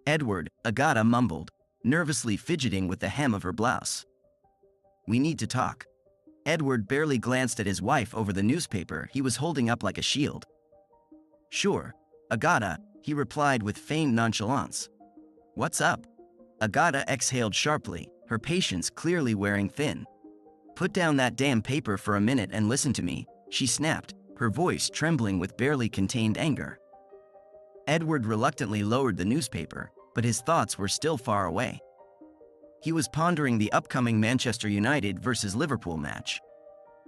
Edward, Agata mumbled, nervously fidgeting with the hem of her blouse. We need to talk. Edward barely glanced at his wife over the newspaper he was holding up like a shield. Sure, Agata, he replied with feigned nonchalance. What's up? Agata exhaled sharply, her patience clearly wearing thin. Put down that damn paper for a minute and listen to me, she snapped, her voice trembling with barely contained anger. Edward reluctantly lowered the newspaper, but his thoughts were still far away. He was pondering the upcoming Manchester United versus Liverpool match.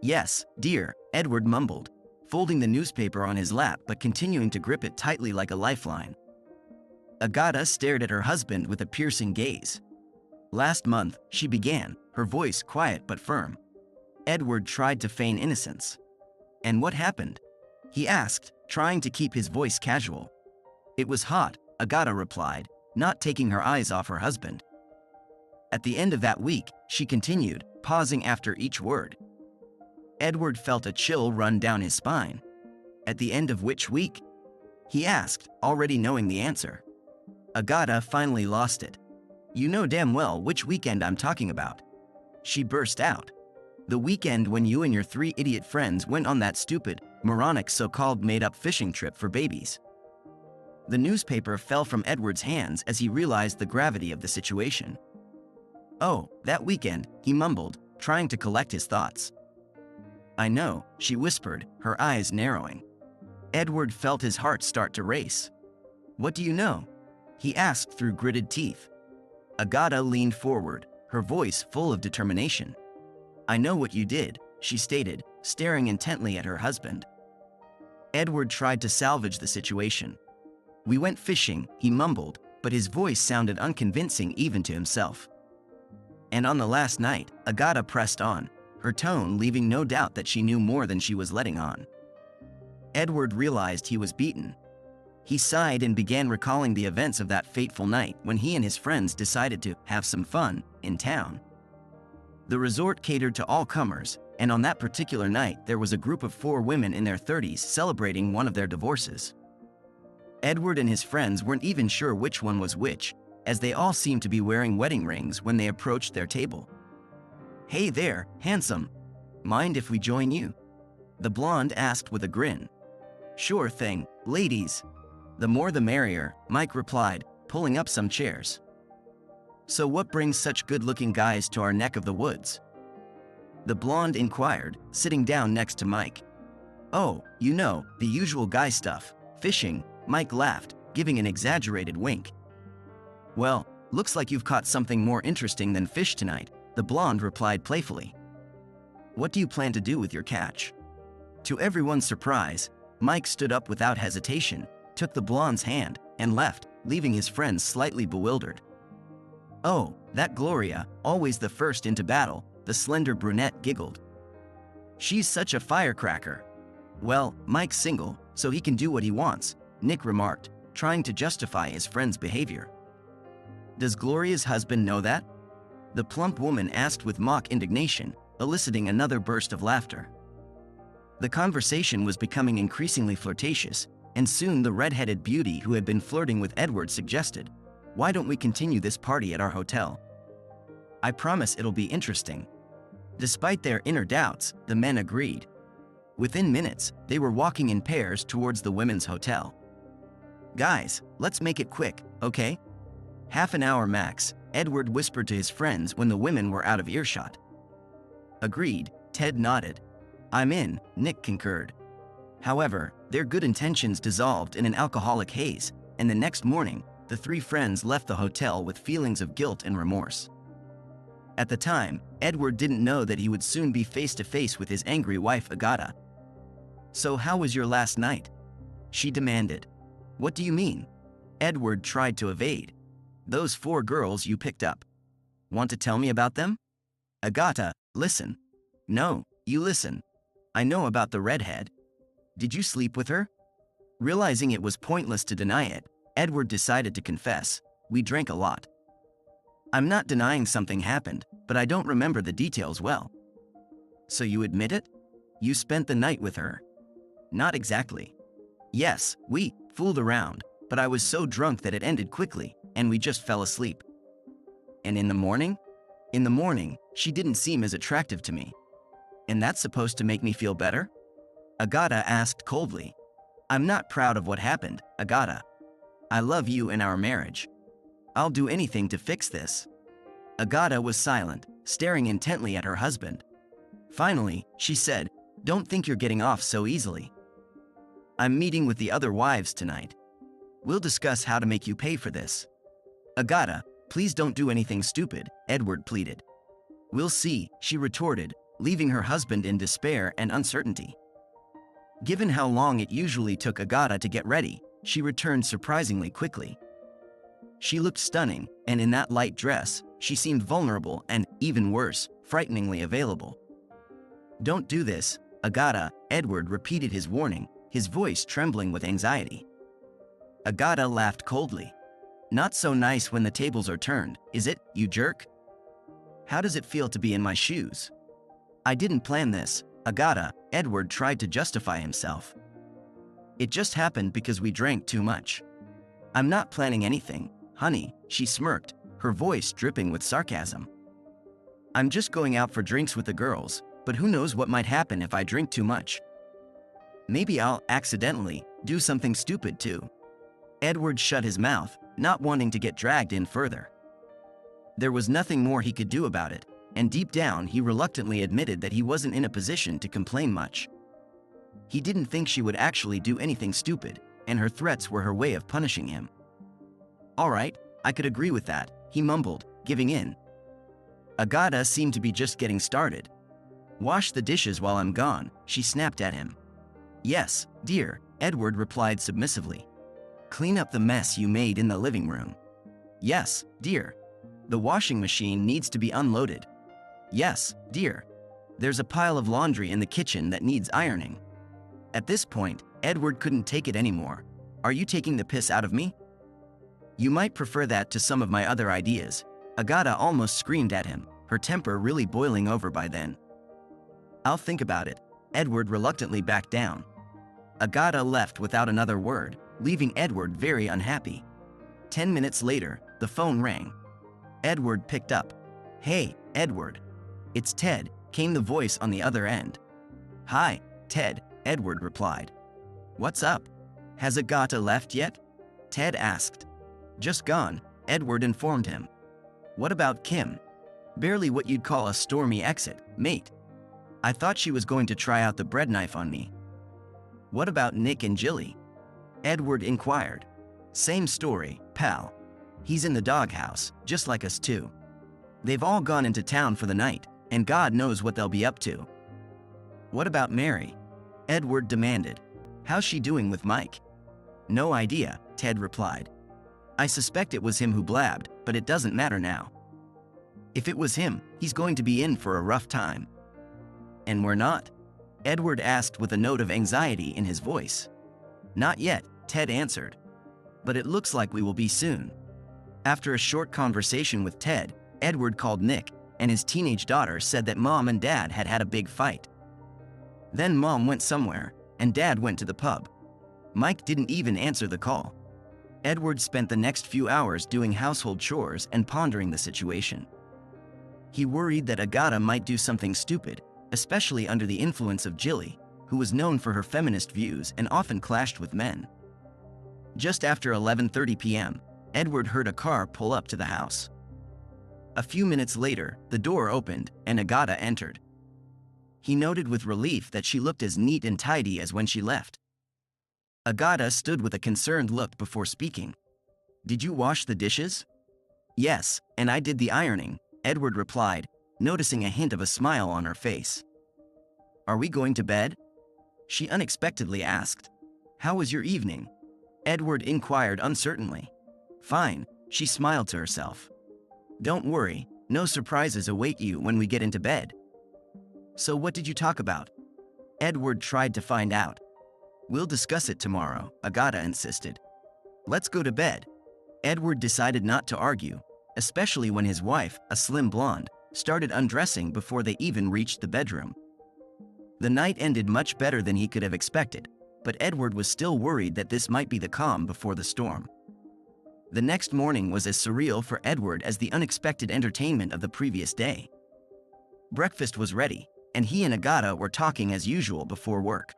Yes, dear, Edward mumbled, folding the newspaper on his lap but continuing to grip it tightly like a lifeline. Agata stared at her husband with a piercing gaze. Last month, she began, her voice quiet but firm. Edward tried to feign innocence. And what happened? He asked, trying to keep his voice casual. It was hot, Agata replied, not taking her eyes off her husband. At the end of that week, she continued, pausing after each word. Edward felt a chill run down his spine. At the end of which week? He asked, already knowing the answer. Agata finally lost it. You know damn well which weekend I'm talking about. She burst out. The weekend when you and your 3 idiot friends went on that stupid, moronic so-called made-up fishing trip for babies. The newspaper fell from Edward's hands as he realized the gravity of the situation. Oh, that weekend, he mumbled, trying to collect his thoughts. I know, she whispered, her eyes narrowing. Edward felt his heart start to race. What do you know? He asked through gritted teeth. Agata leaned forward, her voice full of determination. I know what you did, she stated, staring intently at her husband. Edward tried to salvage the situation. We went fishing, he mumbled, but his voice sounded unconvincing even to himself. And on the last night, Agata pressed on, her tone leaving no doubt that she knew more than she was letting on. Edward realized he was beaten. He sighed and began recalling the events of that fateful night when he and his friends decided to have some fun in town. The resort catered to all comers, and on that particular night there was a group of 4 women in their 30s celebrating one of their divorces. Edward and his friends weren't even sure which one was which, as they all seemed to be wearing wedding rings when they approached their table. Hey there, handsome. Mind if we join you? The blonde asked with a grin. Sure thing, ladies. The more the merrier, Mike replied, pulling up some chairs. So what brings such good-looking guys to our neck of the woods? The blonde inquired, sitting down next to Mike. Oh, you know, the usual guy stuff, fishing, Mike laughed, giving an exaggerated wink. Well, looks like you've caught something more interesting than fish tonight, the blonde replied playfully. What do you plan to do with your catch? To everyone's surprise, Mike stood up without hesitation, took the blonde's hand, and left, leaving his friends slightly bewildered. Oh, that Gloria, always the first into battle, the slender brunette giggled. She's such a firecracker. Well, Mike's single, so he can do what he wants, Nick remarked, trying to justify his friend's behavior. Does Gloria's husband know that? The plump woman asked with mock indignation, eliciting another burst of laughter. The conversation was becoming increasingly flirtatious, and soon the red-headed beauty who had been flirting with Edward suggested, "Why don't we continue this party at our hotel? I promise it'll be interesting." Despite their inner doubts, the men agreed. Within minutes, they were walking in pairs towards the women's hotel. Guys, let's make it quick, okay? Half an hour max, Edward whispered to his friends when the women were out of earshot. Agreed, Ted nodded. I'm in, Nick concurred. However, their good intentions dissolved in an alcoholic haze, and the next morning, the 3 friends left the hotel with feelings of guilt and remorse. At the time, Edward didn't know that he would soon be face to face with his angry wife Agata. So how was your last night? She demanded. What do you mean? Edward tried to evade. Those 4 girls you picked up. Want to tell me about them? Agata, listen. No, you listen. I know about the redhead. Did you sleep with her? Realizing it was pointless to deny it, Edward decided to confess. We drank a lot. I'm not denying something happened, but I don't remember the details well. So you admit it? You spent the night with her? Not exactly. Yes, we fooled around, but I was so drunk that it ended quickly, and we just fell asleep. And in the morning? In the morning, she didn't seem as attractive to me. And that's supposed to make me feel better? Agata asked coldly. I'm not proud of what happened, Agata. I love you and our marriage. I'll do anything to fix this. Agata was silent, staring intently at her husband. Finally, she said, Don't think you're getting off so easily. I'm meeting with the other wives tonight. We'll discuss how to make you pay for this. Agata, please don't do anything stupid, Edward pleaded. We'll see, she retorted, leaving her husband in despair and uncertainty. Given how long it usually took Agata to get ready, she returned surprisingly quickly. She looked stunning, and in that light dress, she seemed vulnerable and, even worse, frighteningly available. Don't do this, Agata, Edward repeated his warning, his voice trembling with anxiety. Agata laughed coldly. Not so nice when the tables are turned, is it, you jerk? How does it feel to be in my shoes? I didn't plan this, Agata, Edward tried to justify himself. It just happened because we drank too much. I'm not planning anything, honey, she smirked, her voice dripping with sarcasm. I'm just going out for drinks with the girls, but who knows what might happen if I drink too much. Maybe I'll accidentally do something stupid too. Edward shut his mouth, not wanting to get dragged in further. There was nothing more he could do about it, and deep down he reluctantly admitted that he wasn't in a position to complain much. He didn't think she would actually do anything stupid, and her threats were her way of punishing him. All right, I could agree with that, he mumbled, giving in. Agata seemed to be just getting started. Wash the dishes while I'm gone, she snapped at him. Yes, dear, Edward replied submissively. Clean up the mess you made in the living room. Yes, dear. The washing machine needs to be unloaded. Yes, dear. There's a pile of laundry in the kitchen that needs ironing. At this point, Edward couldn't take it anymore. Are you taking the piss out of me? You might prefer that to some of my other ideas. Agata almost screamed at him, her temper really boiling over by then. I'll think about it. Edward reluctantly backed down. Agata left without another word, leaving Edward very unhappy. 10 minutes later, the phone rang. Edward picked up. Hey, Edward. It's Ted, came the voice on the other end. Hi, Ted, Edward replied. What's up? Has Agata left yet? Ted asked. Just gone, Edward informed him. What about Kim? Barely what you'd call a stormy exit, mate. I thought she was going to try out the bread knife on me. What about Nick and Jilly? Edward inquired. Same story, pal. He's in the doghouse, just like us too. They've all gone into town for the night, and God knows what they'll be up to. What about Mary? Edward demanded. How's she doing with Mike? No idea, Ted replied. I suspect it was him who blabbed, but it doesn't matter now. If it was him, he's going to be in for a rough time. And we're not? Edward asked with a note of anxiety in his voice. Not yet, Ted answered. But it looks like we will be soon. After a short conversation with Ted, Edward called Nick, and his teenage daughter said that Mom and Dad had had a big fight. Then Mom went somewhere, and Dad went to the pub. Mike didn't even answer the call. Edward spent the next few hours doing household chores and pondering the situation. He worried that Agata might do something stupid, especially under the influence of Jilly, who was known for her feminist views and often clashed with men. Just after 11:30 p.m., Edward heard a car pull up to the house. A few minutes later, the door opened and Agata entered. He noted with relief that she looked as neat and tidy as when she left. Agata stood with a concerned look before speaking. Did you wash the dishes? Yes, and I did the ironing, Edward replied, noticing a hint of a smile on her face. Are we going to bed? She unexpectedly asked. How was your evening? Edward inquired uncertainly. Fine, she smiled to herself. Don't worry, no surprises await you when we get into bed. So what did you talk about? Edward tried to find out. We'll discuss it tomorrow, Agata insisted. Let's go to bed. Edward decided not to argue, especially when his wife, a slim blonde, started undressing before they even reached the bedroom. The night ended much better than he could have expected, but Edward was still worried that this might be the calm before the storm. The next morning was as surreal for Edward as the unexpected entertainment of the previous day. Breakfast was ready, and he and Agata were talking as usual before work.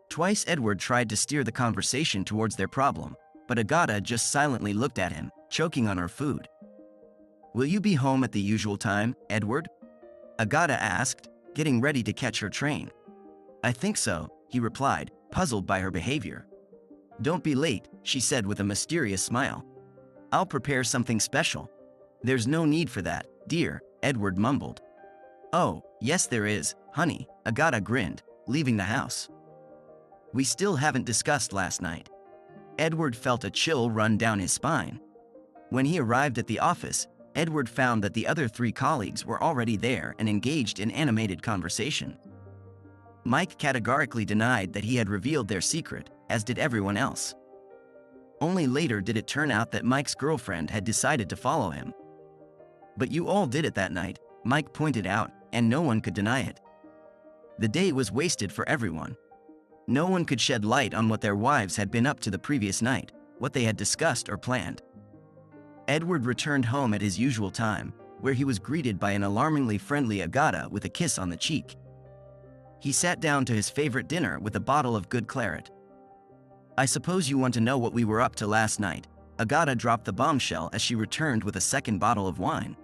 Twice Edward tried to steer the conversation towards their problem, but Agata just silently looked at him, choking on her food. "Will you be home at the usual time, Edward?" Agata asked, getting ready to catch her train. "I think so," he replied, puzzled by her behavior. "Don't be late," she said with a mysterious smile. "I'll prepare something special." "There's no need for that, dear," Edward mumbled. "Oh, yes there is, honey," Agata grinned, leaving the house. "We still haven't discussed last night." Edward felt a chill run down his spine. When he arrived at the office, Edward found that the other 3 colleagues were already there and engaged in animated conversation. Mike categorically denied that he had revealed their secret, as did everyone else. Only later did it turn out that Mike's girlfriend had decided to follow him. "But you all did it that night," Mike pointed out, and no one could deny it. The day was wasted for everyone. No one could shed light on what their wives had been up to the previous night, what they had discussed or planned. Edward returned home at his usual time, where he was greeted by an alarmingly friendly Agata with a kiss on the cheek. He sat down to his favorite dinner with a bottle of good claret. "I suppose you want to know what we were up to last night." Agata dropped the bombshell as she returned with a second bottle of wine.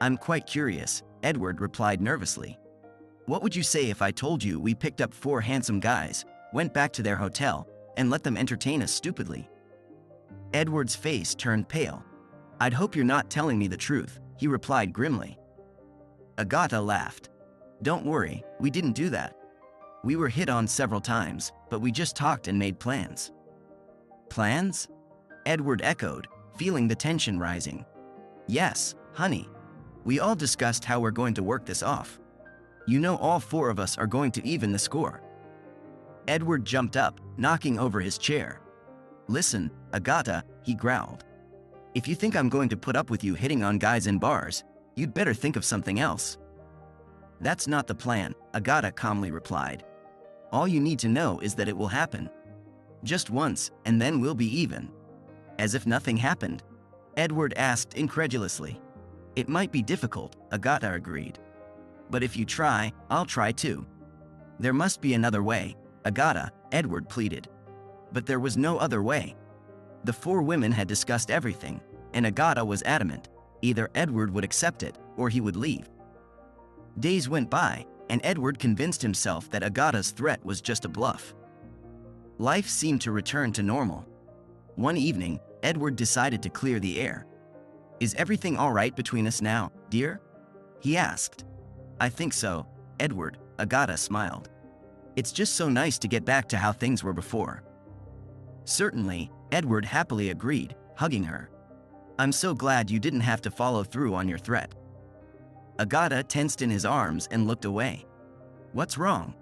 "I'm quite curious," Edward replied nervously. "What would you say if I told you we picked up 4 handsome guys, went back to their hotel, and let them entertain us stupidly?" Edward's face turned pale. "I'd hope you're not telling me the truth," he replied grimly. Agata laughed. "Don't worry, we didn't do that. We were hit on several times, but we just talked and made plans." "Plans?" Edward echoed, feeling the tension rising. "Yes, honey. We all discussed how we're going to work this off. You know, all 4 of us are going to even the score." Edward jumped up, knocking over his chair. "Listen, Agata," he growled. "If you think I'm going to put up with you hitting on guys in bars, you'd better think of something else." "That's not the plan," Agata calmly replied. "All you need to know is that it will happen. Just once, and then we'll be even." "As if nothing happened?" Edward asked incredulously. "It might be difficult," Agata agreed. "But if you try, I'll try too." "There must be another way, Agata," Edward pleaded. But there was no other way. The 4 women had discussed everything, and Agata was adamant. Either Edward would accept it, or he would leave. Days went by, and Edward convinced himself that Agata's threat was just a bluff. Life seemed to return to normal. One evening, Edward decided to clear the air. "Is everything all right between us now, dear?" he asked. "I think so, Edward," Agata smiled. "It's just so nice to get back to how things were before." "Certainly," Edward happily agreed, hugging her. "I'm so glad you didn't have to follow through on your threat." Agata tensed in his arms and looked away. "What's wrong?"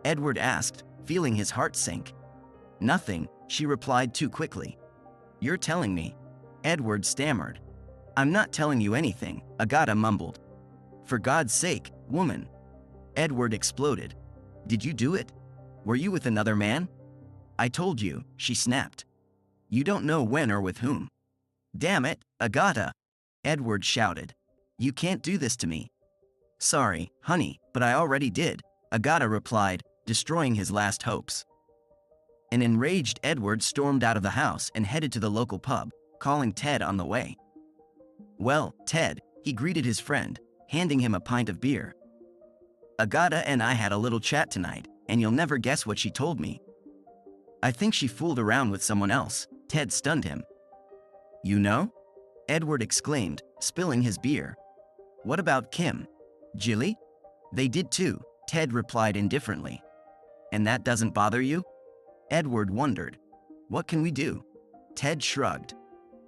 Edward asked, feeling his heart sink. "Nothing," she replied too quickly. "You're telling me." Edward stammered. "I'm not telling you anything," Agata mumbled. "For God's sake, woman." Edward exploded. "Did you do it? Were you with another man?" "I told you," she snapped. "You don't know when or with whom." "Damn it, Agata!" Edward shouted. "You can't do this to me." "Sorry, honey, but I already did," Agata replied, destroying his last hopes. An enraged Edward stormed out of the house and headed to the local pub, calling Ted on the way. "Well, Ted," he greeted his friend, handing him a pint of beer. "Agata and I had a little chat tonight, and you'll never guess what she told me." "I think she fooled around with someone else," Ted stunned him. "You know?" Edward exclaimed, spilling his beer. "What about Kim? Jilly?" "They did too," Ted replied indifferently. "And that doesn't bother you?" Edward wondered. "What can we do?" Ted shrugged.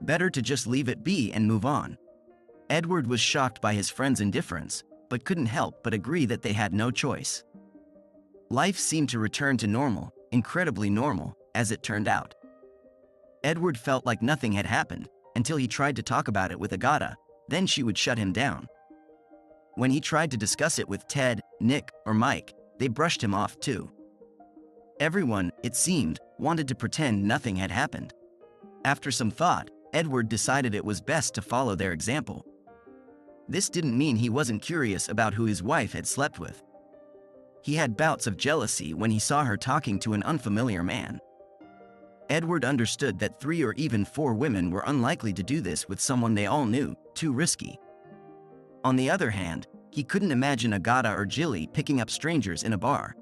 "Better to just leave it be and move on." Edward was shocked by his friend's indifference, but couldn't help but agree that they had no choice. Life seemed to return to normal, incredibly normal, as it turned out. Edward felt like nothing had happened, until he tried to talk about it with Agata, then she would shut him down. When he tried to discuss it with Ted, Nick, or Mike, they brushed him off too. Everyone, it seemed, wanted to pretend nothing had happened. After some thought, Edward decided it was best to follow their example. This didn't mean he wasn't curious about who his wife had slept with. He had bouts of jealousy when he saw her talking to an unfamiliar man. Edward understood that 3 or even 4 women were unlikely to do this with someone they all knew, too risky. On the other hand, he couldn't imagine Agatha or Jilly picking up strangers in a bar.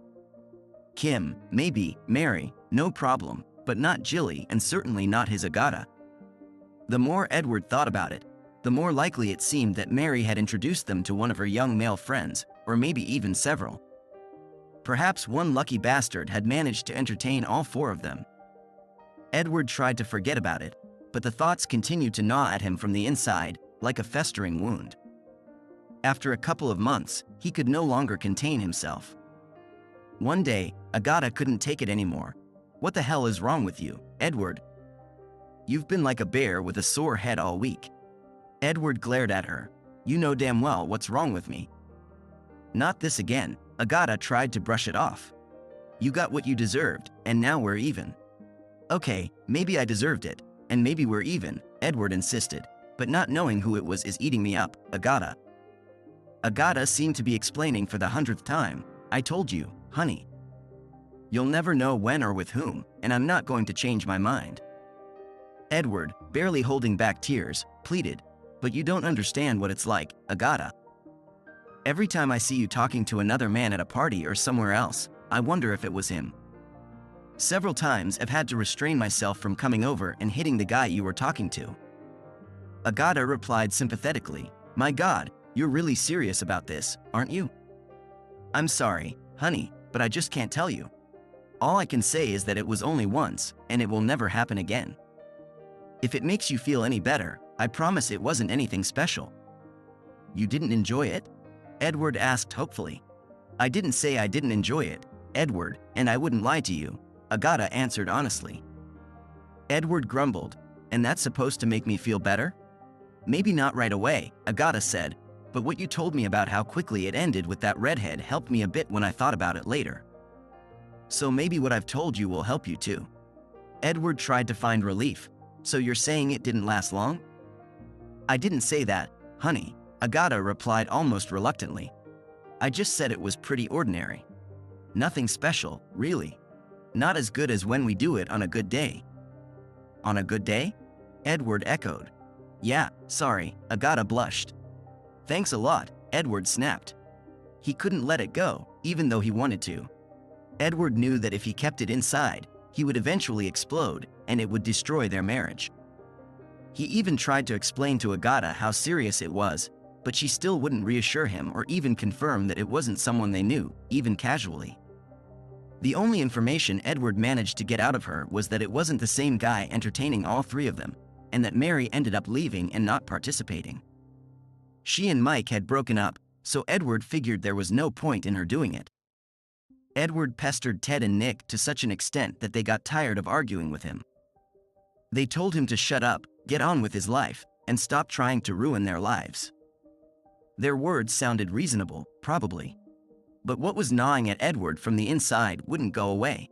Kim, maybe, Mary, no problem, but not Jilly and certainly not his Agatha. The more Edward thought about it, the more likely it seemed that Mary had introduced them to one of her young male friends, or maybe even several. Perhaps one lucky bastard had managed to entertain all 4 of them. Edward tried to forget about it, but the thoughts continued to gnaw at him from the inside, like a festering wound. After a couple of months, he could no longer contain himself. One day, Agatha couldn't take it anymore. "What the hell is wrong with you, Edward? You've been like a bear with a sore head all week." Edward glared at her. "You know damn well what's wrong with me." "Not this again." Agatha tried to brush it off. "You got what you deserved, and now we're even." "Okay, maybe I deserved it, and maybe we're even," Edward insisted, "but not knowing who it was is eating me up, Agatha." Agatha seemed to be explaining for the 100th time. "I told you, honey. You'll never know when or with whom, and I'm not going to change my mind." Edward, barely holding back tears, pleaded, "But you don't understand what it's like, Agatha. Every time I see you talking to another man at a party or somewhere else, I wonder if it was him. Several times I've had to restrain myself from coming over and hitting the guy you were talking to." Agatha replied sympathetically, "My God, you're really serious about this, aren't you?" "I'm sorry, honey, but I just can't tell you. All I can say is that it was only once, and it will never happen again. If it makes you feel any better, I promise it wasn't anything special." "You didn't enjoy it?" Edward asked hopefully. "I didn't say I didn't enjoy it, Edward, and I wouldn't lie to you," Agatha answered honestly. Edward grumbled, "And that's supposed to make me feel better?" "Maybe not right away," Agatha said, "but what you told me about how quickly it ended with that redhead helped me a bit when I thought about it later. So maybe what I've told you will help you too." Edward tried to find relief. "So you're saying it didn't last long?" "I didn't say that, honey," Agatha replied almost reluctantly. "I just said it was pretty ordinary. Nothing special, really. Not as good as when we do it on a good day." "On a good day?" Edward echoed. "Yeah, sorry," Agatha blushed. "Thanks a lot," Edward snapped. He couldn't let it go, even though he wanted to. Edward knew that if he kept it inside, he would eventually explode, and it would destroy their marriage. He even tried to explain to Agatha how serious it was, but she still wouldn't reassure him or even confirm that it wasn't someone they knew, even casually. The only information Edward managed to get out of her was that it wasn't the same guy entertaining all 3 of them, and that Mary ended up leaving and not participating. She and Mike had broken up, so Edward figured there was no point in her doing it. Edward pestered Ted and Nick to such an extent that they got tired of arguing with him. They told him to shut up, get on with his life, and stop trying to ruin their lives. Their words sounded reasonable, probably. But what was gnawing at Edward from the inside wouldn't go away.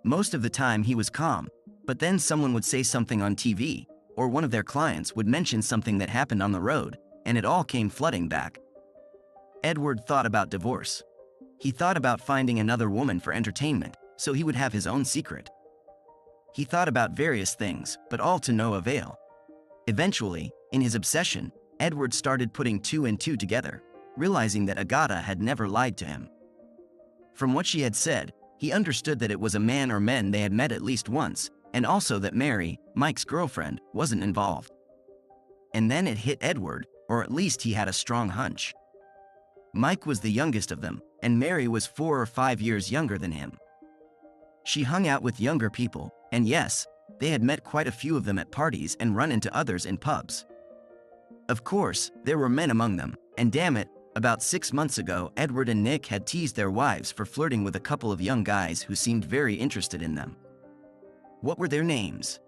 Most of the time he was calm, but then someone would say something on TV, or one of their clients would mention something that happened on the road, and it all came flooding back. Edward thought about divorce. He thought about finding another woman for entertainment, so he would have his own secret. He thought about various things, but all to no avail. Eventually, in his obsession, Edward started putting 2 and 2 together, realizing that Agatha had never lied to him. From what she had said, he understood that it was a man or men they had met at least once, and also that Mary, Mike's girlfriend, wasn't involved. And then it hit Edward, or at least he had a strong hunch. Mike was the youngest of them, and Mary was 4 or 5 years younger than him. She hung out with younger people, and yes, they had met quite a few of them at parties and run into others in pubs. Of course, there were men among them, and damn it, about 6 months ago Edward and Nick had teased their wives for flirting with a couple of young guys who seemed very interested in them. What were their names?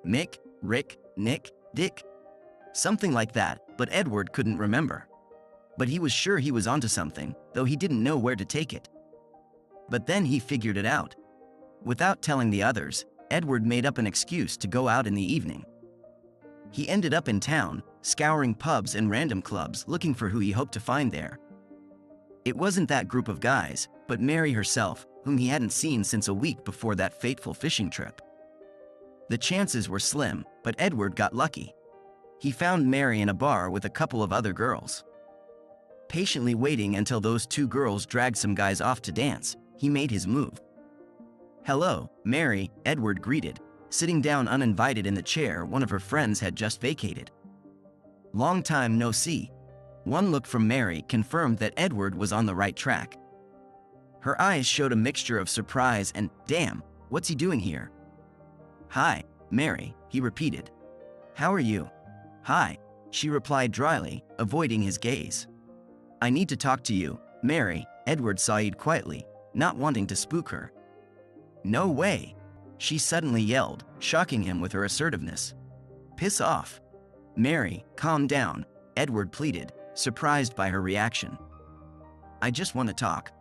Mick, Rick, Nick, Dick? Something like that, but Edward couldn't remember. But he was sure he was onto something, though he didn't know where to take it. But then he figured it out. Without telling the others, Edward made up an excuse to go out in the evening. He ended up in town, scouring pubs and random clubs looking for who he hoped to find there. It wasn't that group of guys, but Mary herself, whom he hadn't seen since a week before that fateful fishing trip. The chances were slim, but Edward got lucky. He found Mary in a bar with a couple of other girls. Patiently waiting until those two girls dragged some guys off to dance, he made his move. "Hello, Mary," Edward greeted, sitting down uninvited in the chair one of her friends had just vacated. "Long time no see." One look from Mary confirmed that Edward was on the right track. Her eyes showed a mixture of surprise and, "Damn, what's he doing here?" "Hi, Mary," he repeated. "How are you?" "Hi," she replied dryly, avoiding his gaze. "I need to talk to you, Mary," Edward sighed quietly, not wanting to spook her. "No way," she suddenly yelled, shocking him with her assertiveness. "Piss off." "Mary, calm down," Edward pleaded, surprised by her reaction. "I just want to talk."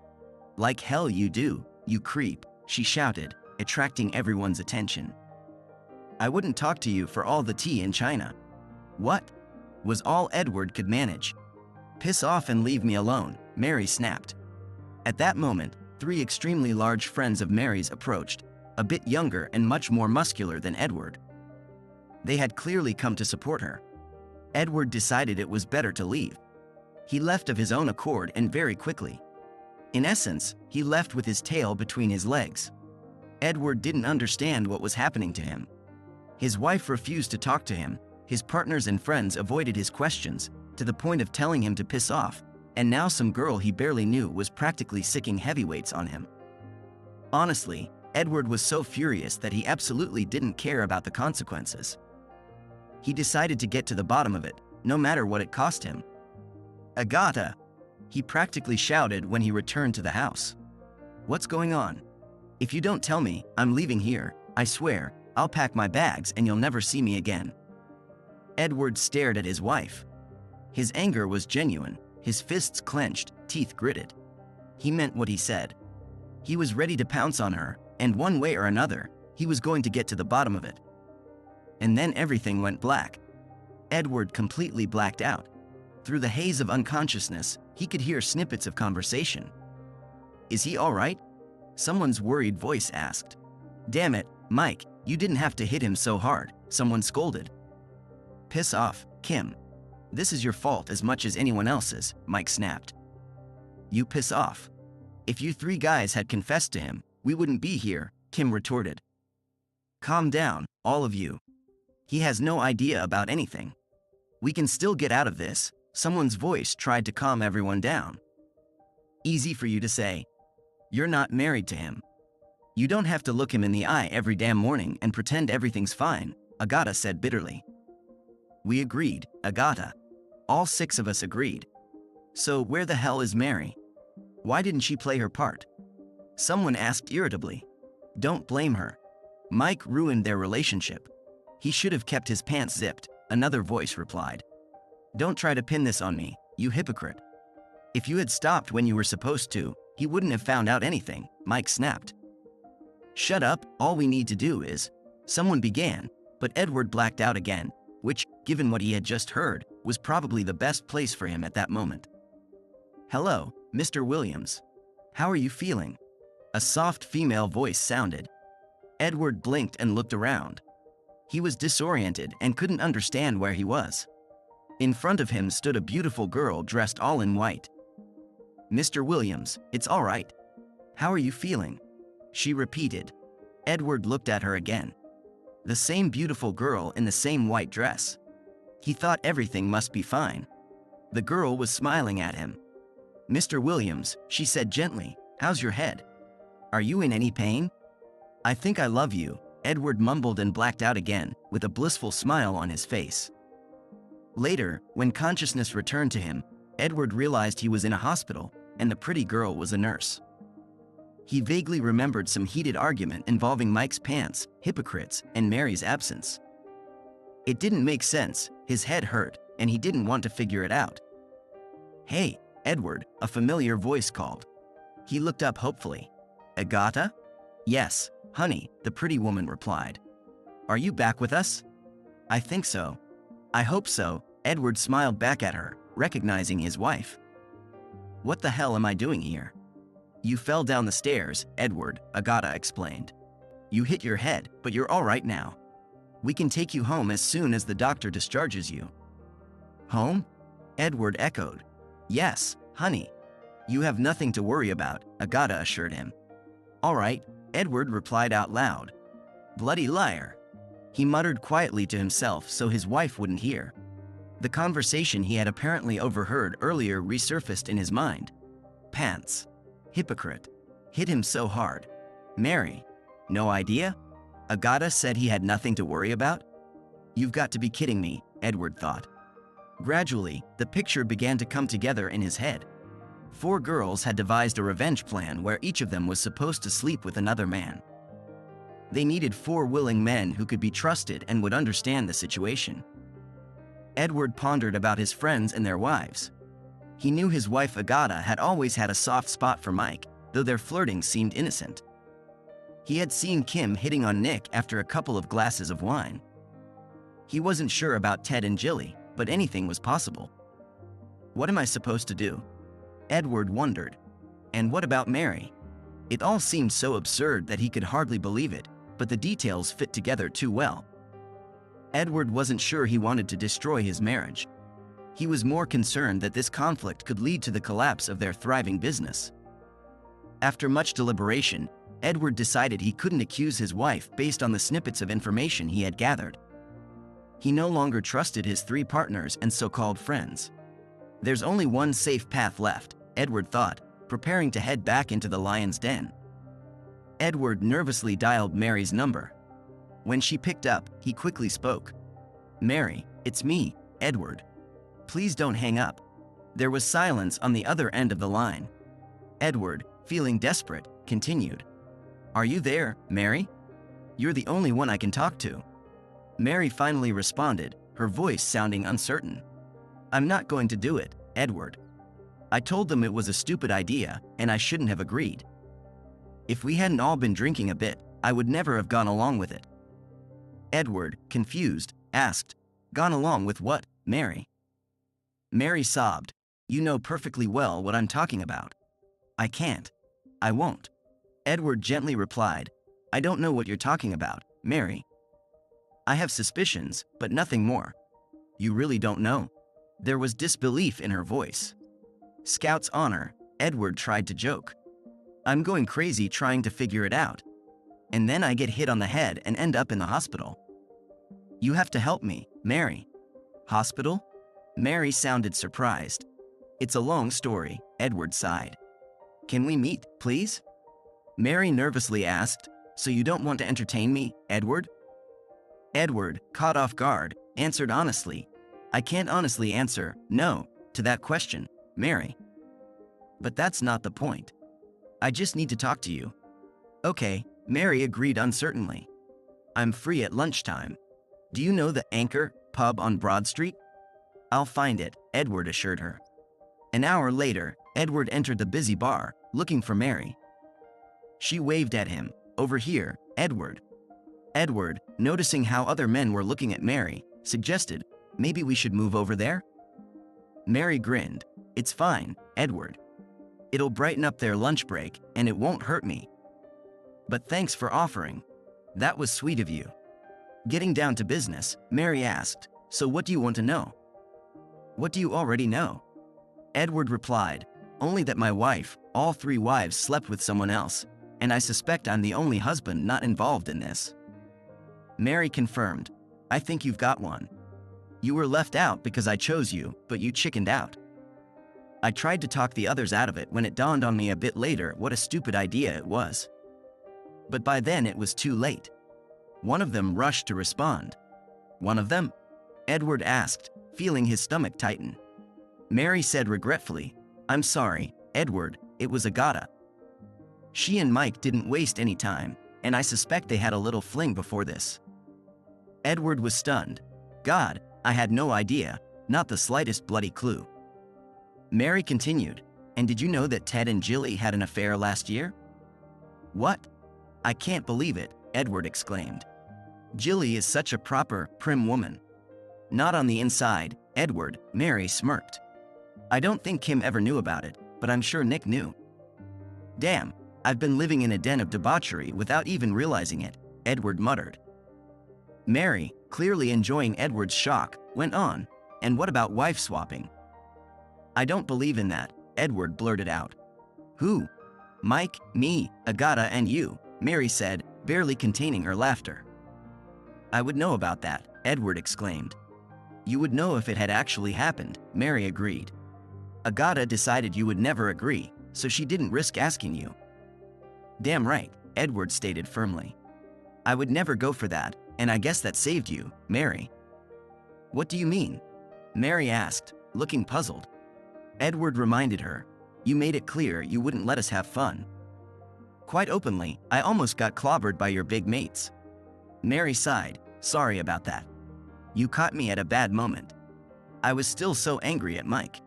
"Like hell you do, you creep," she shouted, attracting everyone's attention. "I wouldn't talk to you for all the tea in China." "What?" was all Edward could manage. "Piss off and leave me alone," Mary snapped. At that moment, three extremely large friends of Mary's approached, a bit younger and much more muscular than Edward. They had clearly come to support her. Edward decided it was better to leave. He left of his own accord and very quickly. In essence, he left with his tail between his legs. Edward didn't understand what was happening to him. His wife refused to talk to him, his partners and friends avoided his questions, to the point of telling him to piss off, and now some girl he barely knew was practically sicking heavyweights on him. Honestly, Edward was so furious that he absolutely didn't care about the consequences. He decided to get to the bottom of it, no matter what it cost him. "Agata!" he practically shouted when he returned to the house. "What's going on? If you don't tell me, I'm leaving here. I swear, I'll pack my bags and you'll never see me again." Edward stared at his wife. His anger was genuine, his fists clenched, teeth gritted. He meant what he said. He was ready to pounce on her, and one way or another, he was going to get to the bottom of it. And then everything went black. Edward completely blacked out. Through the haze of unconsciousness, he could hear snippets of conversation. "Is he all right?" someone's worried voice asked. "Damn it, Mike, you didn't have to hit him so hard," someone scolded. "Piss off, Kim. This is your fault as much as anyone else's," Mike snapped. "You piss off. If you three guys had confessed to him, we wouldn't be here," Kim retorted. "Calm down, all of you. He has no idea about anything. We can still get out of this," someone's voice tried to calm everyone down. "Easy for you to say. You're not married to him. You don't have to look him in the eye every damn morning and pretend everything's fine," Agata said bitterly. We agreed, Agata. All six of us agreed. "So where the hell is Mary? Why didn't she play her part?" someone asked irritably. "Don't blame her. Mike ruined their relationship. He should have kept his pants zipped," another voice replied. "Don't try to pin this on me, you hypocrite. If you had stopped when you were supposed to, he wouldn't have found out anything," Mike snapped. "Shut up, all we need to do is," someone began, but Edward blacked out again, which, given what he had just heard, was probably the best place for him at that moment. "Hello, Mr. Williams. How are you feeling?" a soft female voice sounded. Edward blinked and looked around. He was disoriented and couldn't understand where he was. In front of him stood a beautiful girl dressed all in white. "Mr. Williams, it's all right. How are you feeling?" she repeated. Edward looked at her again. The same beautiful girl in the same white dress. He thought everything must be fine. The girl was smiling at him. "Mr. Williams," she said gently, "how's your head? Are you in any pain?" "I think I love you," Edward mumbled and blacked out again, with a blissful smile on his face. Later, when consciousness returned to him, Edward realized he was in a hospital, and the pretty girl was a nurse. He vaguely remembered some heated argument involving Mike's pants, hypocrites, and Mary's absence. It didn't make sense, his head hurt, and he didn't want to figure it out. "Hey, Edward," a familiar voice called. He looked up hopefully. "Agata?" "Yes, Honey, the pretty woman replied. Are you back with us? I think so. I hope so, Edward smiled back at her, recognizing his wife. What the hell am I doing here? You fell down the stairs, Edward, Agatha explained. You hit your head, but you're all right now. We can take you home as soon as the doctor discharges you. Home? Edward echoed. Yes, honey. You have nothing to worry about, Agatha assured him. All right, Edward replied out loud. Bloody liar. He muttered quietly to himself so his wife wouldn't hear. The conversation he had apparently overheard earlier resurfaced in his mind. Pants. Hypocrite. Hit him so hard. Mary. No idea? Agatha said he had nothing to worry about? You've got to be kidding me, Edward thought. Gradually, the picture began to come together in his head. 4 girls had devised a revenge plan where each of them was supposed to sleep with another man. They needed 4 willing men who could be trusted and would understand the situation. Edward pondered about his friends and their wives. He knew his wife Agatha had always had a soft spot for Mike, though their flirting seemed innocent. He had seen Kim hitting on Nick after a couple of glasses of wine. He wasn't sure about Ted and Jilly, but anything was possible. What am I supposed to do? Edward wondered. And what about Mary? It all seemed so absurd that he could hardly believe it, but the details fit together too well. Edward wasn't sure he wanted to destroy his marriage. He was more concerned that this conflict could lead to the collapse of their thriving business. After much deliberation, Edward decided he couldn't accuse his wife based on the snippets of information he had gathered. He no longer trusted his 3 partners and so-called friends. There's only one safe path left, Edward thought, preparing to head back into the lion's den. Edward nervously dialed Mary's number. When she picked up, he quickly spoke. Mary, it's me, Edward. Please don't hang up. There was silence on the other end of the line. Edward, feeling desperate, continued. Are you there, Mary? You're the only one I can talk to. Mary finally responded, her voice sounding uncertain. I'm not going to do it, Edward. I told them it was a stupid idea, and I shouldn't have agreed. If we hadn't all been drinking a bit, I would never have gone along with it. Edward, confused, asked, Gone along with what, Mary? Mary sobbed. You know perfectly well what I'm talking about. I can't. I won't. Edward gently replied, I don't know what you're talking about, Mary. I have suspicions, but nothing more. You really don't know? There was disbelief in her voice. Scout's honor, Edward tried to joke. I'm going crazy trying to figure it out. And then I get hit on the head and end up in the hospital. You have to help me, Mary. Hospital? Mary sounded surprised. It's a long story, Edward sighed. Can we meet, please? Mary nervously asked, So you don't want to entertain me, Edward? Edward, caught off guard, answered honestly. I can't honestly answer no to that question, Mary. But that's not the point. I just need to talk to you. Okay, Mary agreed uncertainly. I'm free at lunchtime. Do you know the Anchor pub on Broad Street? I'll find it, Edward assured her. An hour later, Edward entered the busy bar, looking for Mary. She waved at him. Over here, Edward. Edward, noticing how other men were looking at Mary, suggested, maybe we should move over there? Mary grinned. It's fine, Edward. It'll brighten up their lunch break, and it won't hurt me. But thanks for offering. That was sweet of you. Getting down to business, Mary asked, So what do you want to know? What do you already know? Edward replied, Only that my wife, all 3 wives slept with someone else, and I suspect I'm the only husband not involved in this. Mary confirmed, I think you've got one. You were left out because I chose you, but you chickened out. I tried to talk the others out of it when it dawned on me a bit later what a stupid idea it was. But by then it was too late. One of them rushed to respond. One of them? Edward asked, feeling his stomach tighten. Mary said regretfully, I'm sorry, Edward, it was Agatha. She and Mike didn't waste any time, and I suspect they had a little fling before this. Edward was stunned. God, I had no idea, not the slightest bloody clue. Mary continued, and did you know that Ted and Jilly had an affair last year? What? I can't believe it, Edward exclaimed. Jilly is such a proper, prim woman. Not on the inside, Edward, Mary smirked. I don't think Kim ever knew about it, but I'm sure Nick knew. Damn, I've been living in a den of debauchery without even realizing it, Edward muttered. Mary, clearly enjoying Edward's shock, went on, and what about wife swapping? I don't believe in that, Edward blurted out. Who? Mike, me, Agatha and you, Mary said, barely containing her laughter. I would know about that, Edward exclaimed. You would know if it had actually happened, Mary agreed. Agatha decided you would never agree, so she didn't risk asking you. Damn right, Edward stated firmly. I would never go for that, and I guess that saved you, Mary. What do you mean? Mary asked, looking puzzled. Edward reminded her, you made it clear you wouldn't let us have fun. Quite openly, I almost got clobbered by your big mates. Mary sighed, sorry about that. You caught me at a bad moment. I was still so angry at Mike.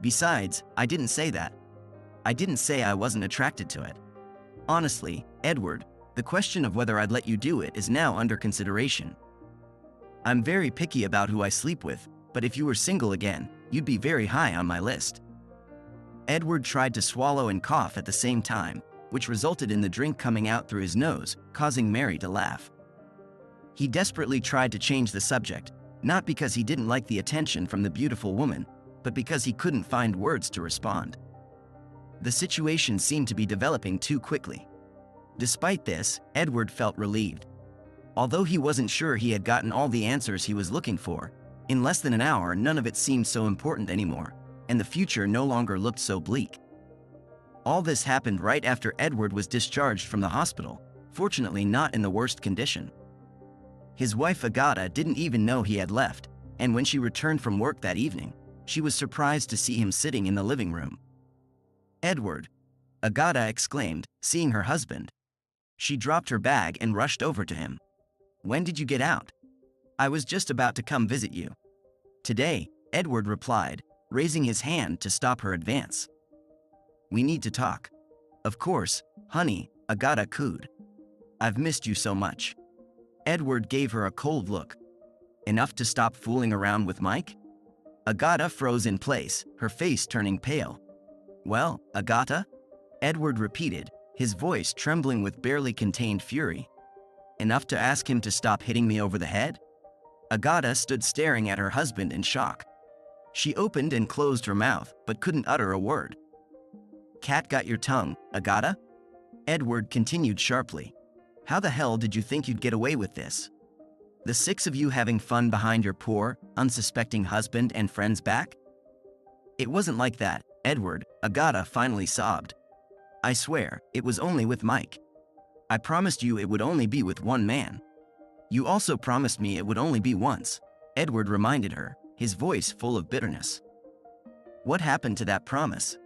Besides, I didn't say that. I didn't say I wasn't attracted to it. Honestly, Edward, the question of whether I'd let you do it is now under consideration. I'm very picky about who I sleep with, but if you were single again, you'd be very high on my list. Edward tried to swallow and cough at the same time, which resulted in the drink coming out through his nose, causing Mary to laugh. He desperately tried to change the subject, not because he didn't like the attention from the beautiful woman, but because he couldn't find words to respond. The situation seemed to be developing too quickly. Despite this, Edward felt relieved. Although he wasn't sure he had gotten all the answers he was looking for, in less than an hour none of it seemed so important anymore, and the future no longer looked so bleak. All this happened right after Edward was discharged from the hospital, fortunately not in the worst condition. His wife Agatha didn't even know he had left, and when she returned from work that evening, she was surprised to see him sitting in the living room. Edward, Agatha exclaimed, seeing her husband. She dropped her bag and rushed over to him. When did you get out? I was just about to come visit you. Today, Edward replied, raising his hand to stop her advance. We need to talk. Of course, honey, Agatha cooed. I've missed you so much. Edward gave her a cold look. Enough to stop fooling around with Mike? Agatha froze in place, her face turning pale. Well, Agatha? Edward repeated, his voice trembling with barely contained fury. Enough to ask him to stop hitting me over the head? Agatha stood staring at her husband in shock. She opened and closed her mouth, but couldn't utter a word. Cat got your tongue, Agatha? Edward continued sharply. How the hell did you think you'd get away with this? The six of you having fun behind your poor, unsuspecting husband and friend's back? It wasn't like that, Edward, Agatha finally sobbed. I swear, it was only with Mike. I promised you it would only be with one man. You also promised me it would only be once, Edward reminded her, his voice full of bitterness. What happened to that promise?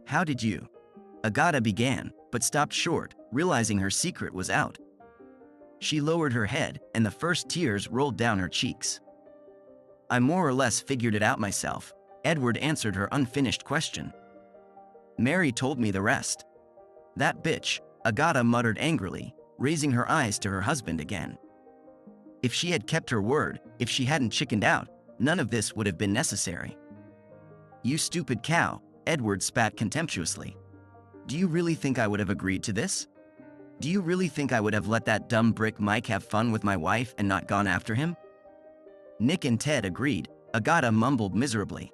How did you? Agatha began, but stopped short, realizing her secret was out. She lowered her head, and the first tears rolled down her cheeks. I more or less figured it out myself, Edward answered her unfinished question. Mary told me the rest. That bitch, Agatha muttered angrily, raising her eyes to her husband again. If she had kept her word, if she hadn't chickened out, none of this would have been necessary. You stupid cow, Edward spat contemptuously. Do you really think I would have agreed to this? Do you really think I would have let that dumb brick Mike have fun with my wife and not gone after him? Nick and Ted agreed, Agatha mumbled miserably.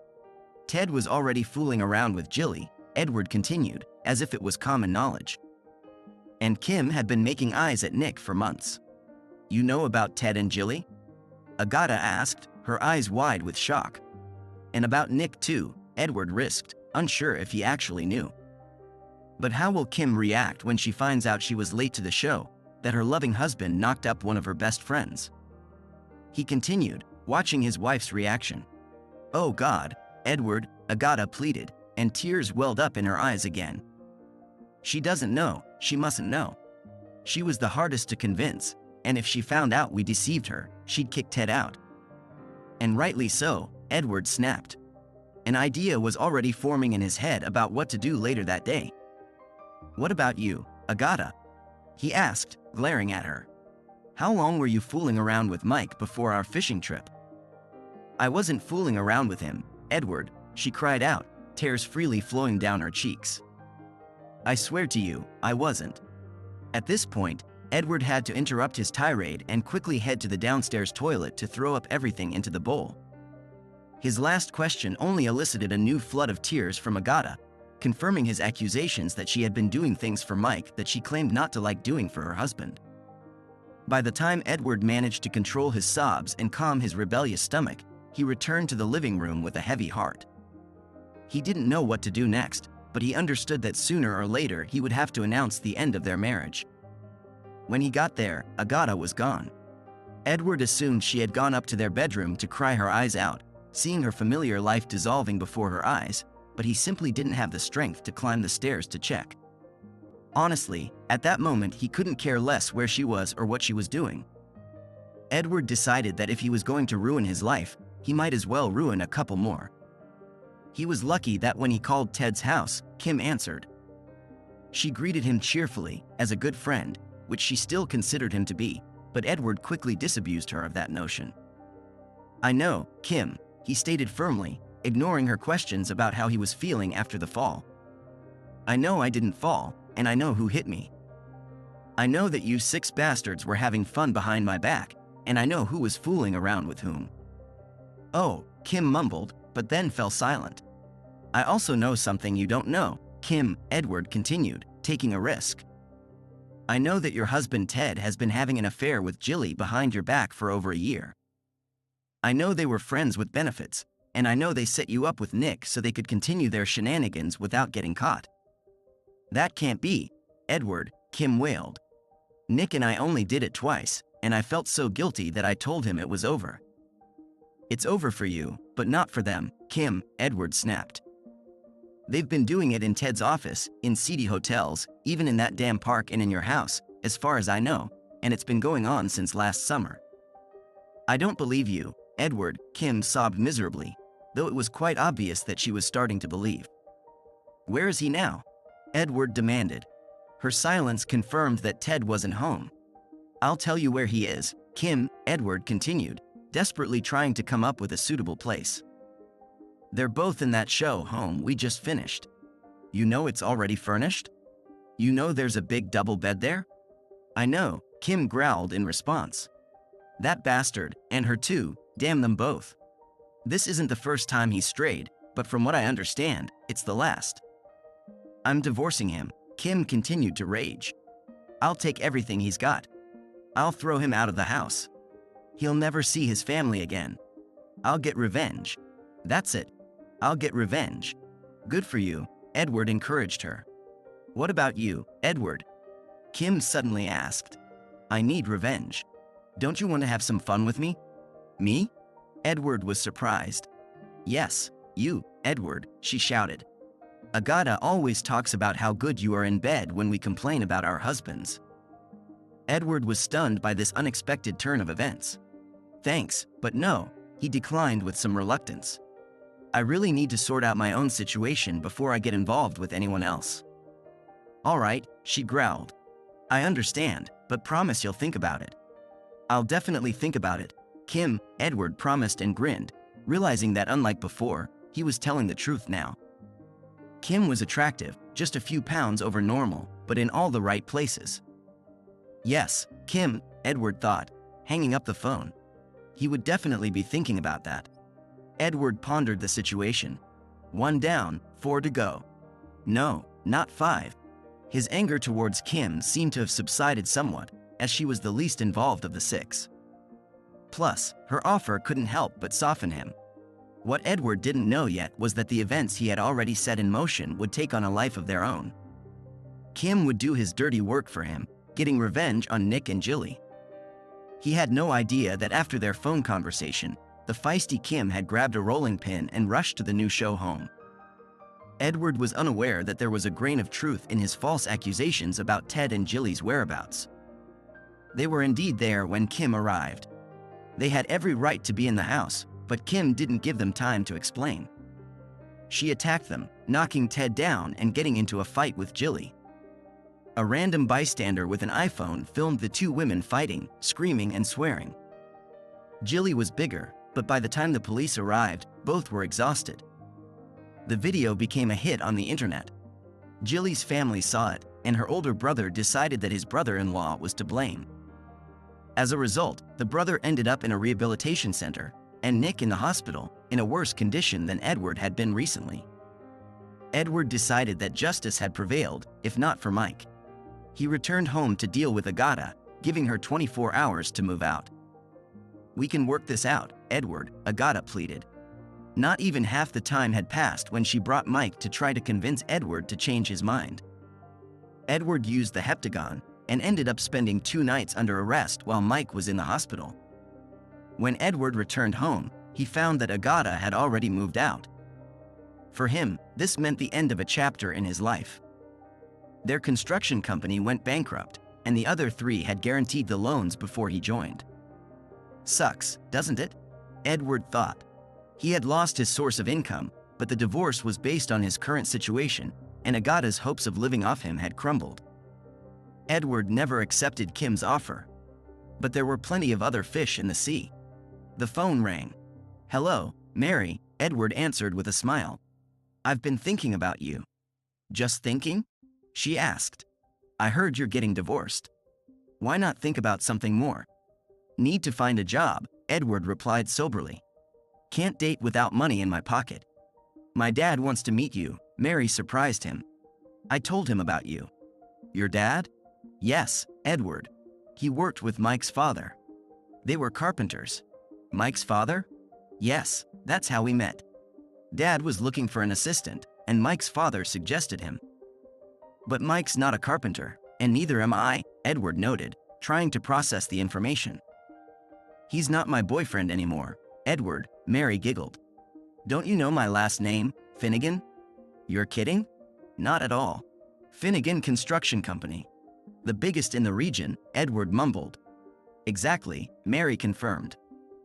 Ted was already fooling around with Jilly, Edward continued, as if it was common knowledge. And Kim had been making eyes at Nick for months. You know about Ted and Jilly? Agatha asked, her eyes wide with shock. And about Nick too, Edward risked, unsure if he actually knew. But how will Kim react when she finds out she was late to the show, that her loving husband knocked up one of her best friends? He continued, watching his wife's reaction. Oh God, Edward, Agatha pleaded, and tears welled up in her eyes again. She doesn't know, she mustn't know. She was the hardest to convince, and if she found out we deceived her, she'd kick Ted out. And rightly so, Edward snapped. An idea was already forming in his head about what to do later that day. What about you, Agatha? He asked, glaring at her. How long were you fooling around with Mike before our fishing trip? I wasn't fooling around with him, Edward, she cried out, tears freely flowing down her cheeks. I swear to you, I wasn't. At this point, Edward had to interrupt his tirade and quickly head to the downstairs toilet to throw up everything into the bowl. His last question only elicited a new flood of tears from Agata, confirming his accusations that she had been doing things for Mike that she claimed not to like doing for her husband. By the time Edward managed to control his sobs and calm his rebellious stomach, he returned to the living room with a heavy heart. He didn't know what to do next, but he understood that sooner or later he would have to announce the end of their marriage. When he got there, Agata was gone. Edward assumed she had gone up to their bedroom to cry her eyes out, seeing her familiar life dissolving before her eyes, but he simply didn't have the strength to climb the stairs to check. Honestly, at that moment he couldn't care less where she was or what she was doing. Edward decided that if he was going to ruin his life, he might as well ruin a couple more. He was lucky that when he called Ted's house, Kim answered. She greeted him cheerfully, as a good friend, which she still considered him to be, but Edward quickly disabused her of that notion. I know, Kim, he stated firmly, ignoring her questions about how he was feeling after the fall. I know I didn't fall, and I know who hit me. I know that you 6 bastards were having fun behind my back, and I know who was fooling around with whom. Oh, Kim mumbled, but then fell silent. I also know something you don't know, Kim, Edward continued, taking a risk. I know that your husband Ted has been having an affair with Jilly behind your back for over a year. I know they were friends with benefits, and I know they set you up with Nick so they could continue their shenanigans without getting caught. That can't be, Edward, Kim wailed. Nick and I only did it twice, and I felt so guilty that I told him it was over. It's over for you, but not for them, Kim, Edward snapped. They've been doing it in Ted's office, in seedy hotels, even in that damn park and in your house, as far as I know, and it's been going on since last summer. I don't believe you, Edward, Kim sobbed miserably, though it was quite obvious that she was starting to believe. Where is he now? Edward demanded. Her silence confirmed that Ted wasn't home. I'll tell you where he is, Kim, Edward continued, desperately trying to come up with a suitable place. They're both in that show home we just finished. You know it's already furnished? You know there's a big double bed there? I know, Kim growled in response. That bastard, and her too, damn them both. This isn't the first time he's strayed, but from what I understand, it's the last. I'm divorcing him, Kim continued to rage. I'll take everything he's got. I'll throw him out of the house. He'll never see his family again. I'll get revenge. That's it. I'll get revenge. Good for you, Edward encouraged her. What about you, Edward? Kim suddenly asked. I need revenge. Don't you want to have some fun with me? Me? Edward was surprised. Yes, you, Edward, she shouted. Agata always talks about how good you are in bed when we complain about our husbands. Edward was stunned by this unexpected turn of events. Thanks, but no, he declined with some reluctance. I really need to sort out my own situation before I get involved with anyone else. All right, she growled. I understand, but promise you'll think about it. I'll definitely think about it, Kim, Edward promised and grinned, realizing that unlike before, he was telling the truth now. Kim was attractive, just a few pounds over normal, but in all the right places. Yes, Kim, Edward thought, hanging up the phone. He would definitely be thinking about that. Edward pondered the situation. 1 down, 4 to go. No, not 5. His anger towards Kim seemed to have subsided somewhat, as she was the least involved of the 6. Plus, her offer couldn't help but soften him. What Edward didn't know yet was that the events he had already set in motion would take on a life of their own. Kim would do his dirty work for him, getting revenge on Nick and Jilly. He had no idea that after their phone conversation, the feisty Kim had grabbed a rolling pin and rushed to the new show home. Edward was unaware that there was a grain of truth in his false accusations about Ted and Jilly's whereabouts. They were indeed there when Kim arrived. They had every right to be in the house, but Kim didn't give them time to explain. She attacked them, knocking Ted down and getting into a fight with Jilly. A random bystander with an iPhone filmed the two women fighting, screaming and swearing. Jilly was bigger, but by the time the police arrived, both were exhausted. The video became a hit on the internet. Jilly's family saw it, and her older brother decided that his brother-in-law was to blame. As a result, the brother ended up in a rehabilitation center, and Nick in the hospital, in a worse condition than Edward had been recently. Edward decided that justice had prevailed, if not for Mike. He returned home to deal with Agata, giving her 24 hours to move out. "We can work this out, Edward," Agata pleaded. Not even half the time had passed when she brought Mike to try to convince Edward to change his mind. Edward used the heptagon and ended up spending 2 nights under arrest while Mike was in the hospital. When Edward returned home, he found that Agata had already moved out. For him, this meant the end of a chapter in his life. Their construction company went bankrupt, and the other 3 had guaranteed the loans before he joined. Sucks, doesn't it? Edward thought. He had lost his source of income, but the divorce was based on his current situation, and Agata's hopes of living off him had crumbled. Edward never accepted Kim's offer. But there were plenty of other fish in the sea. The phone rang. "Hello, Mary," Edward answered with a smile. "I've been thinking about you." "Just thinking?" she asked. "I heard you're getting divorced. Why not think about something more?" "Need to find a job," Edward replied soberly. "Can't date without money in my pocket." "My dad wants to meet you," Mary surprised him. "I told him about you." "Your dad?" "Yes, Edward. He worked with Mike's father. They were carpenters." "Mike's father?" "Yes, that's how we met. Dad was looking for an assistant, and Mike's father suggested him." "But Mike's not a carpenter, and neither am I," Edward noted, trying to process the information. "He's not my boyfriend anymore, Edward," Mary giggled. "Don't you know my last name, Finnegan?" "You're kidding?" "Not at all. Finnegan Construction Company. The biggest in the region," Edward mumbled. "Exactly," Mary confirmed.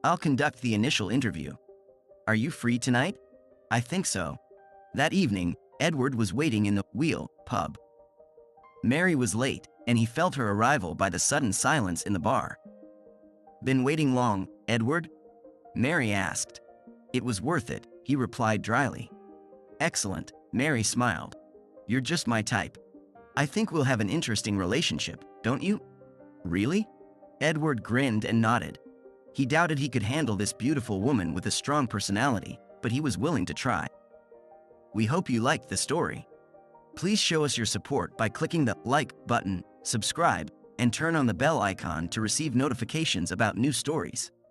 "I'll conduct the initial interview. Are you free tonight?" "I think so." That evening, Edward was waiting in the Wheel pub. Mary was late, and he felt her arrival by the sudden silence in the bar. "Been waiting long, Edward?" Mary asked. "It was worth it," he replied dryly. "Excellent," Mary smiled. "You're just my type. I think we'll have an interesting relationship, don't you?" "Really?" Edward grinned and nodded. He doubted he could handle this beautiful woman with a strong personality, but he was willing to try. We hope you liked the story. Please show us your support by clicking the like button, subscribe, and turn on the bell icon to receive notifications about new stories.